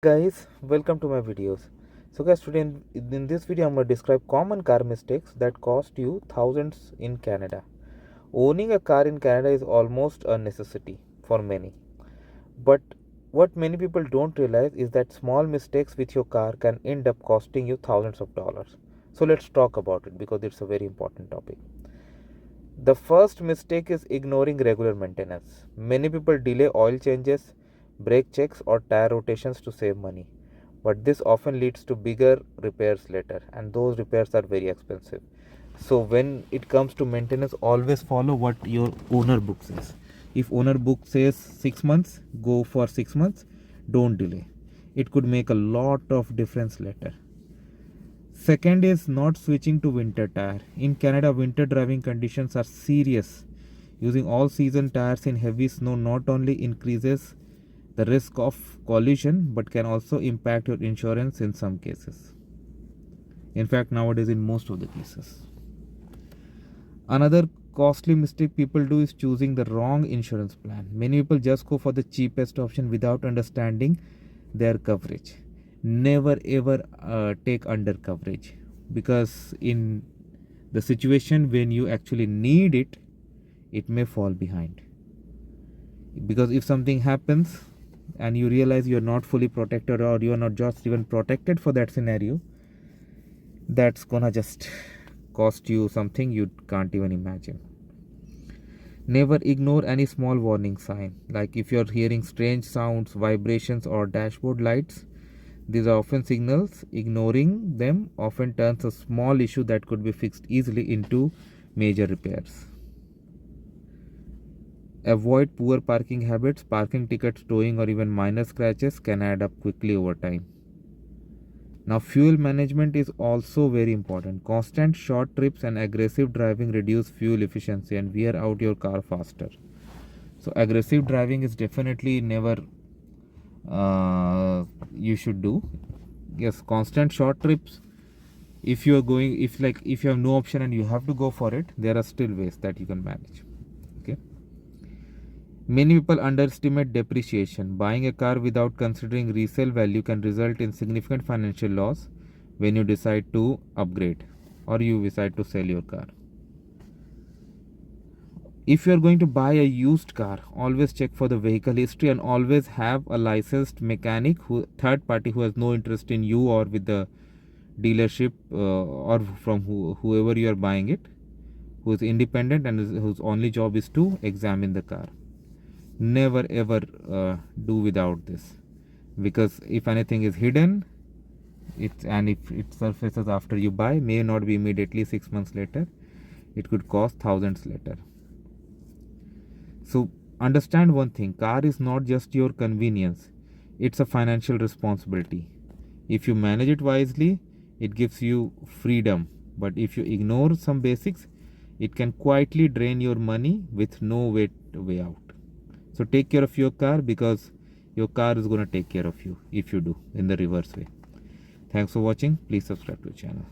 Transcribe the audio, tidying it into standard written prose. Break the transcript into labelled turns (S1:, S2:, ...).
S1: Guys, welcome to my videos. So guys, today in this video I'm going to describe common car mistakes that cost you thousands in Canada. Owning a car in Canada is almost a necessity for many, but what many people don't realize is that small mistakes with your car can end up costing you thousands of dollars. So let's talk about it because it's a very important topic. The first mistake is ignoring regular maintenance. Many people delay oil changes, brake checks, or tire rotations to save money. But this often leads to bigger repairs later, and those repairs are very expensive. So, when it comes to maintenance, always follow what your owner book says. If owner book says 6 months, go for 6 months, don't delay. It could make a lot of difference later. Second is not switching to winter tire. In Canada, winter driving conditions are serious. Using all season tires in heavy snow not only increases the risk of collision but can also impact your insurance in some cases. In fact, nowadays, in most of the cases. Another costly mistake people do is choosing the wrong insurance plan. Many people just go for the cheapest option without understanding their coverage. Never ever take under coverage, because in the situation when you actually need it, it may fall behind. Because if something happens and you realize you're not fully protected, or you're not just even protected for that scenario, that's gonna just cost you something you can't even imagine. Never ignore any small warning sign, like if you're hearing strange sounds, vibrations, or dashboard lights. These are often signals. Ignoring them often turns a small issue that could be fixed easily into major repairs. Avoid poor parking habits. Parking tickets, towing, or even minor scratches can add up quickly over time. Now, fuel management is also very important. Constant short trips and aggressive driving reduce fuel efficiency and wear out your car faster. So, aggressive driving is definitely never you should do. Yes, constant short trips, if you are going, if you have no option and you have to go for it, there are still ways that you can manage. Okay, many people underestimate depreciation. Buying a car without considering resale value can result in significant financial loss when you decide to upgrade or you decide to sell your car. If you are going to buy a used car, always check for the vehicle history and always have a licensed mechanic, third party, who has no interest in you or with the dealership, or from whoever you are buying it, who is independent and whose only job is to examine the car. Never ever do without this, because if anything is hidden, and if it surfaces after you buy, may not be immediately, 6 months later, it could cost thousands later. So understand one thing, car is not just your convenience, it's a financial responsibility. If you manage it wisely, it gives you freedom. But if you ignore some basics, it can quietly drain your money with no way out. So take care of your car, because your car is going to take care of you if you do in the reverse way. Thanks for watching. Please subscribe to the channel.